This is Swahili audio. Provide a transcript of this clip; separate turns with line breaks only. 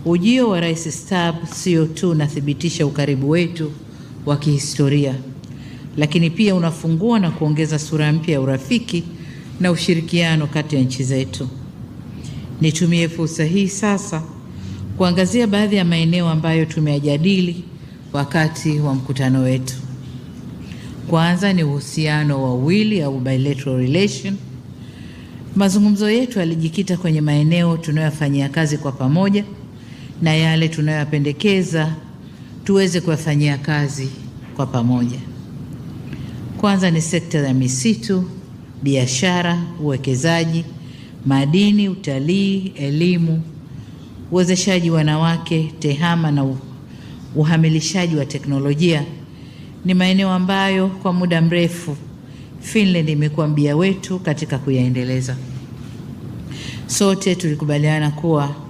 Ujio wa Rais Stubb sio tu unathibitisha ukaribu wetu wa kihistoria, lakini pia unafungua na kuongeza sura mpya ya urafiki na ushirikiano kati ya nchi zetu. Nitumie fursa hii sasa kuangazia baadhi ya maeneo ambayo tumeyajadili wakati wa mkutano wetu. Kwanza ni uhusiano wa uwili au bilateral relation. Mazungumzo yetu yalijikita kwenye maeneo tunayofanyia kazi kwa pamoja na yale tunayopendekeza tuweze kuyafanyia kazi kwa pamoja. Kwanza ni sekta ya misitu, biashara, uwekezaji, madini, utalii, elimu, uwezeshaji wanawake, tehama na uhamilishaji wa teknolojia. Ni maeneo ambayo kwa muda mrefu Finland imekuwa mbia wetu katika kuyaendeleza. Sote tulikubaliana kuwa